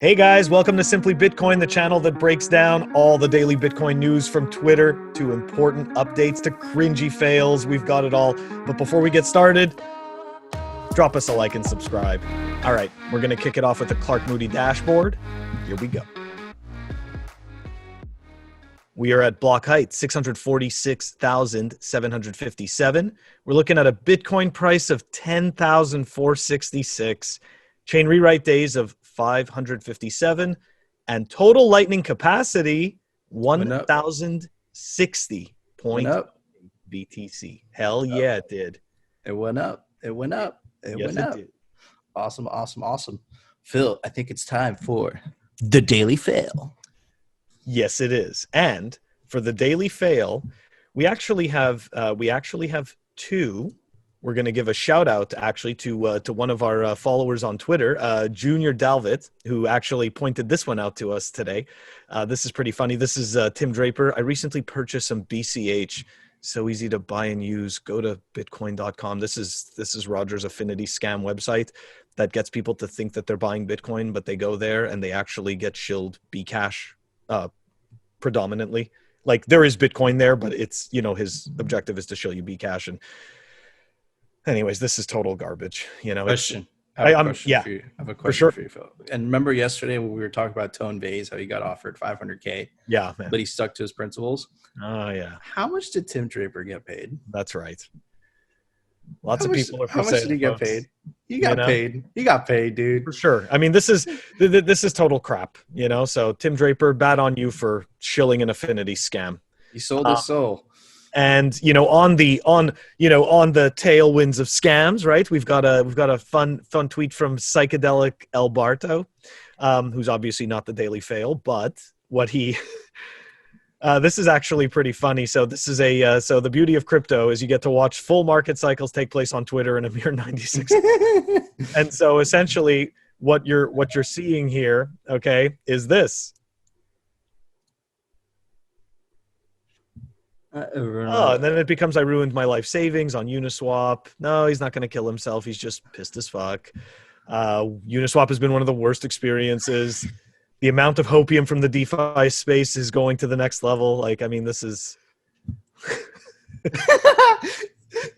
Hey guys, welcome to Simply Bitcoin, the channel that breaks down all the daily Bitcoin news from Twitter to important updates to cringy fails. We've got it all. But before we get started, drop us a like and subscribe. All right, we're going to kick it off with the Clark Moody dashboard. Here we go. We are at block height, 646,757. We're looking at a Bitcoin price of 10,466, chain rewrite days of 557, and total lightning capacity 1,060 BTC. Hell yeah, it did. It went up. It went up. It Yes, went up. it did. Awesome. Phil, I think it's time for the daily fail. Yes, it is. And for the daily fail, we actually have two. We're going to give a shout out actually to one of our followers on Twitter, Junior Dalvit, who actually pointed this one out to us today. This is pretty funny. This is Tim Draper. I recently purchased some BCH. So easy to buy and use. Go to bitcoin.com. This is Roger's Affinity scam website that gets people to think that they're buying Bitcoin, but they go there and they actually get shilled Bcash predominantly. Like there is Bitcoin there, but it's, his objective is to shill you Bcash. And anyways, this is total garbage. I have a question for you. I have a question for you, Phil. And remember yesterday when we were talking about Tone Vays, how he got offered $500K? Yeah, man. But he stuck to his principles. Oh, yeah. How much did Tim Draper get paid? That's right. Lots of people are. How much did he get paid? He got paid. He got paid, dude. For sure. I mean, this is total crap. So Tim Draper, bad on you for shilling an Affinity scam. He sold his soul. And on the tailwinds of scams, right? We've got a fun tweet from Psychedelic El Barto, who's obviously not the daily fail, but what he. This is actually pretty funny. So this is so the beauty of crypto is you get to watch full market cycles take place on Twitter in a mere 96. And so essentially what you're seeing here, okay, is this. And then it becomes I ruined my life savings on Uniswap. No, he's not going to kill himself. He's just pissed as fuck. Uniswap has been one of the worst experiences. The amount of hopium from the DeFi space is going to the next level. This is...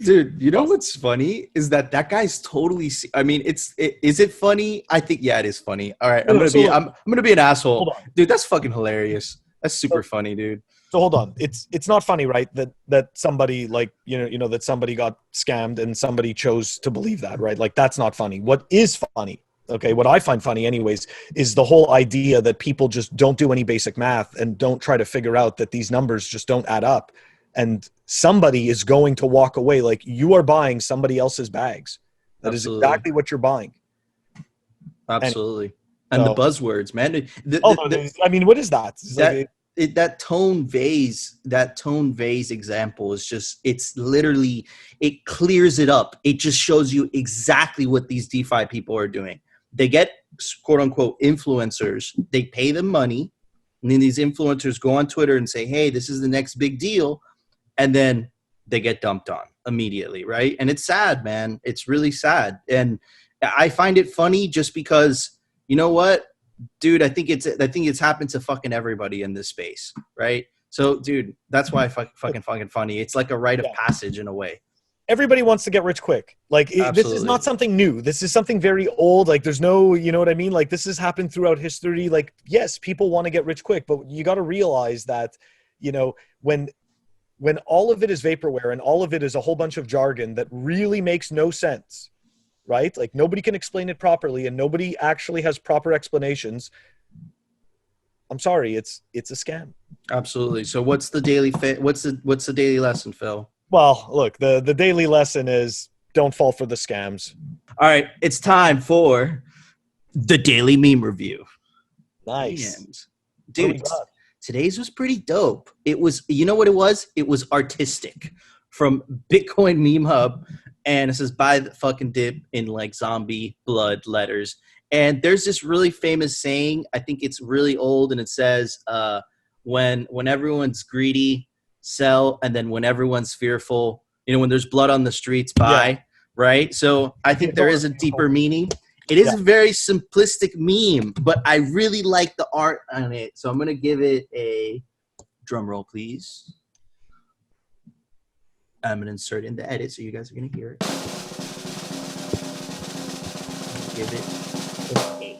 Dude, you know what's funny is that guy's totally... is it funny? I think, yeah, it is funny. All right, I'm going to be an asshole. Dude, that's fucking hilarious. That's super funny, dude. So hold on. It's not funny, right? That somebody that somebody got scammed and somebody chose to believe that, right? Like that's not funny. What is funny? Okay, what I find funny anyways is the whole idea that people just don't do any basic math and don't try to figure out that these numbers just don't add up. And somebody is going to walk away like you are buying somebody else's bags. That Absolutely. Is exactly what you're buying. Absolutely. And the buzzwords, man. What is that? That Tone Vays example is just, it's literally, it clears it up. It just shows you exactly what these DeFi people are doing. They get quote unquote influencers, they pay them money, and then these influencers go on Twitter and say, hey, this is the next big deal. And then they get dumped on immediately, right? And it's sad, man. It's really sad. And I find it funny just because, you know what? Dude, I think it's happened to fucking everybody in this space, right? So, dude, that's why fucking funny. It's like a rite of passage in a way. Everybody wants to get rich quick. This is not something new. This is something very old. There's no, you know what I mean? This has happened throughout history. Yes, people want to get rich quick, but you got to realize that, when all of it is vaporware and all of it is a whole bunch of jargon that really makes no sense, right? Nobody can explain it properly and nobody actually has proper explanations. I'm sorry, it's a scam. Absolutely. So what's the daily what's the daily lesson, Phil? Well, look, the daily lesson is don't fall for the scams. All right, it's time for the daily meme review. Nice. And, dude, today's was pretty dope. It was, you know what it was? It was artistic from Bitcoin Meme Hub. And it says, buy the fucking dip in zombie blood letters. And there's this really famous saying. I think it's really old. And it says, when everyone's greedy, sell. And then when everyone's fearful, when there's blood on the streets, buy. Yeah. Right? So I think there is a deeper meaning. It is a very simplistic meme, but I really like the art on it. So I'm going to give it a drum roll, please. I'm going to insert in the edit so you guys are going to hear it. Give it an 8.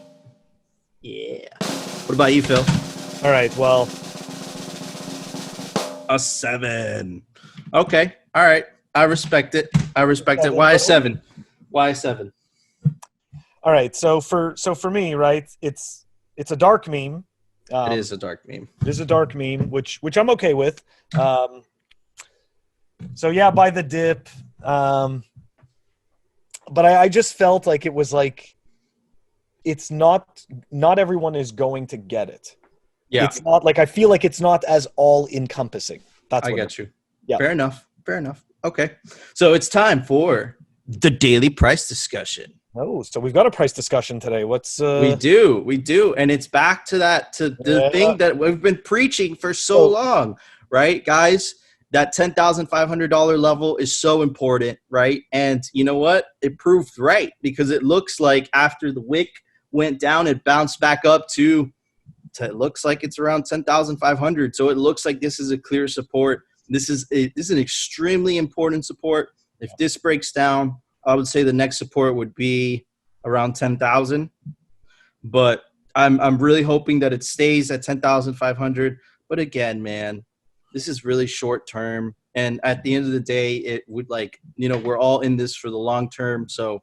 Yeah. What about you, Phil? All right. Well, a 7. Okay. All right. I respect it. Why a 7? Why a 7? All right. So for me, right, it's a dark meme. It is a dark meme. It is a dark meme, which I'm okay with. So yeah, buy the dip. But I just felt like it was like, it's not everyone is going to get it. Yeah. It's not like, I feel like it's not as all encompassing. That's what I get you. Yeah. Fair enough. Okay. So it's time for the daily price discussion. Oh, so we've got a price discussion today. What's We do. And it's back to the thing that we've been preaching for so long, right, guys? That $10,500 level is so important, right? And you know what? It proved right, because it looks like after the wick went down, it bounced back up to it looks like it's around 10,500. So it looks like this is a clear support. This is an extremely important support. If this breaks down, I would say the next support would be around 10,000. But I'm really hoping that it stays at 10,500. But again, man, this is really short term. And at the end of the day, it would we're all in this for the long term. So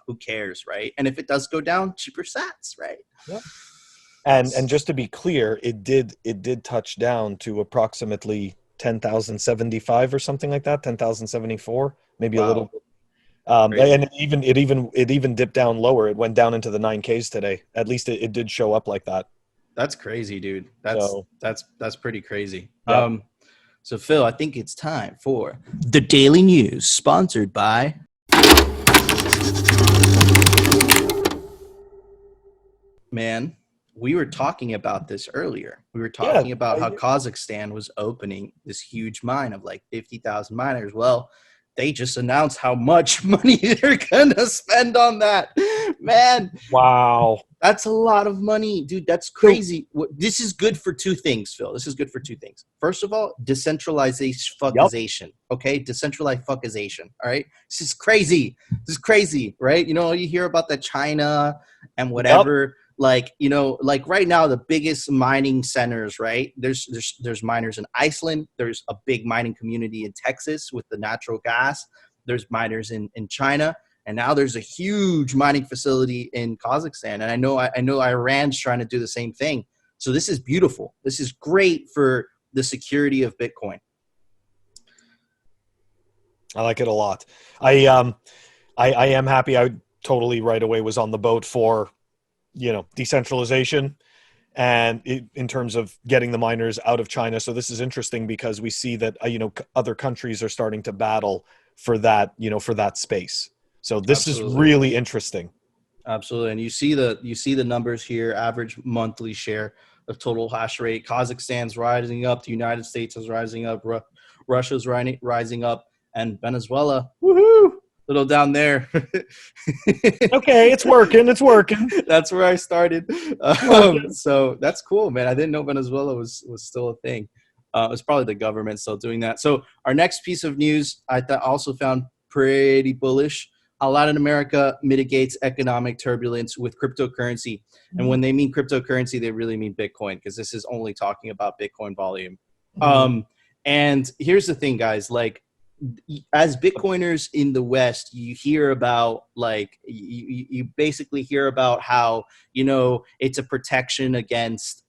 who cares, right? And if it does go down, cheaper sats, right? Yep. And just to be clear, it did touch down to approximately 10,075 or something like that, 10,074, maybe a little bit. And it even dipped down lower. It went down into the 9Ks today. At least it did show up like that. That's crazy, dude. That's pretty crazy. Yeah. So Phil, I think it's time for the Daily News, sponsored by Man. We were talking about this earlier. We were talking about how Kazakhstan was opening this huge mine of like 50,000 miners. Well, they just announced how much money they're going to spend on that. Man. Wow. That's a lot of money, dude. That's crazy. This is good for two things, Phil. This is good for two things. First of all, decentralization fuckization. Okay? Decentralized fuckization. All right? This is crazy, right? You know, you hear about the China and whatever. Yep. Like, you know, like right now, the biggest mining centers, right? There's miners in Iceland. There's a big mining community in Texas with the natural gas. There's miners in China. And now there's a huge mining facility in Kazakhstan. And I know Iran's trying to do the same thing. So this is beautiful. This is great for the security of Bitcoin. I like it a lot. I am happy. I totally right away was on the boat for, you know, decentralization and in terms of getting the miners out of China. So this is interesting because we see that, other countries are starting to battle for that, for that space. So this is really interesting. Absolutely. And you see the numbers here, average monthly share of total hash rate. Kazakhstan's rising up, the United States is rising up, Russia's rising up, and Venezuela, woohoo, little down there. Okay, it's working. That's where I started. So that's cool, man. I didn't know Venezuela was still a thing. It's probably the government still doing that. So our next piece of news I also found pretty bullish. Latin America mitigates economic turbulence with cryptocurrency. And when they mean cryptocurrency, they really mean Bitcoin, because this is only talking about Bitcoin volume. And here's the thing, guys, like, as Bitcoiners in the West, you hear about you basically hear about how, it's a protection against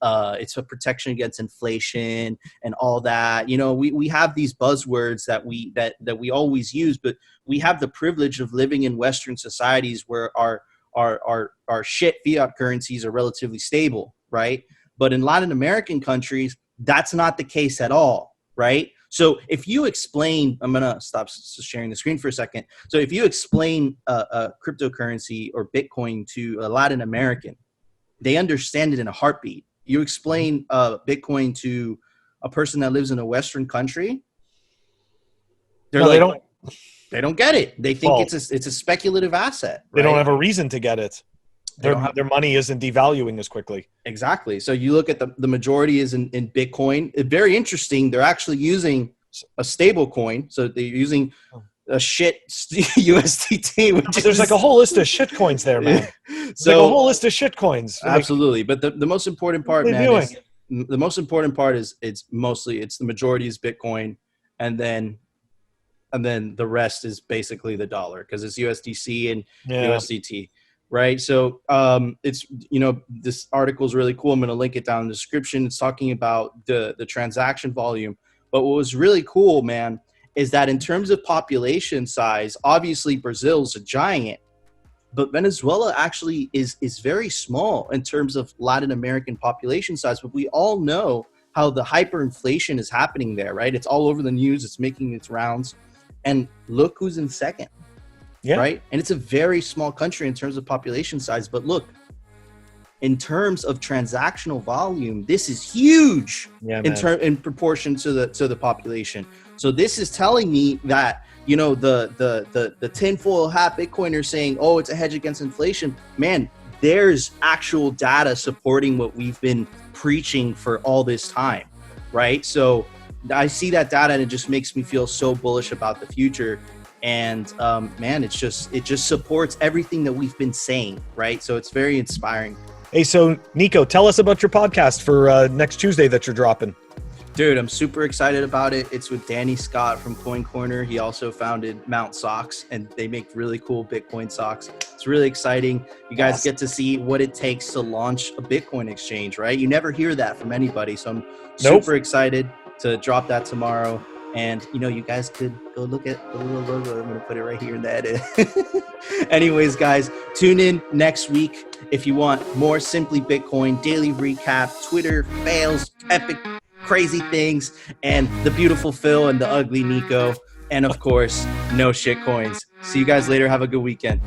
inflation and all that. We have these buzzwords that we always use, but we have the privilege of living in Western societies where our shit fiat currencies are relatively stable, right? But in Latin American countries, that's not the case at all, right? So if you explain, I'm going to stop sharing the screen for a second. So if you explain a cryptocurrency or Bitcoin to a Latin American, they understand it in a heartbeat. You explain Bitcoin to a person that lives in a Western country, they don't. They don't get it. They think Well, it's a speculative asset. They don't right? have a reason to get it. Their money isn't devaluing as quickly. Exactly. So you look at the majority is in Bitcoin. Very interesting. They're actually using a stable coin. So they're using a shit USDT. Which There's like a whole list of shit coins there, man. So like a whole list of shit coins. Absolutely. But the most important part, man, is the most important part is it's the majority is Bitcoin, and then the rest is basically the dollar because it's USDC and USDT. Right. So it's, this article is really cool. I'm going to link it down in the description. It's talking about the transaction volume. But what was really cool, man, is that in terms of population size, obviously Brazil's a giant, but Venezuela actually is very small in terms of Latin American population size. But we all know how the hyperinflation is happening there, right? It's all over the news. It's making its rounds. And look who's in second. Yeah. Right. And it's a very small country in terms of population size. But look, in terms of transactional volume, this is huge in proportion to the population. So this is telling me that, the tinfoil hat Bitcoiners saying, oh, it's a hedge against inflation. Man, there's actual data supporting what we've been preaching for all this time. Right. So I see that data and it just makes me feel so bullish about the future. And man, it just supports everything that we've been saying, right? So it's very inspiring. Hey, so Nico, tell us about your podcast for next Tuesday that you're dropping. Dude, I'm super excited about it. It's with Danny Scott from Coin Corner. He also founded Mount Socks, and they make really cool Bitcoin socks. It's really exciting. You guys get to see what it takes to launch a Bitcoin exchange, right? You never hear that from anybody. So I'm super excited to drop that tomorrow. And, you guys could go look at the little logo. I'm going to put it right here in the edit. Anyways, guys, tune in next week if you want more Simply Bitcoin, daily recap, Twitter fails, epic, crazy things, and the beautiful Phil and the ugly Nico. And, of course, no shit coins. See you guys later. Have a good weekend.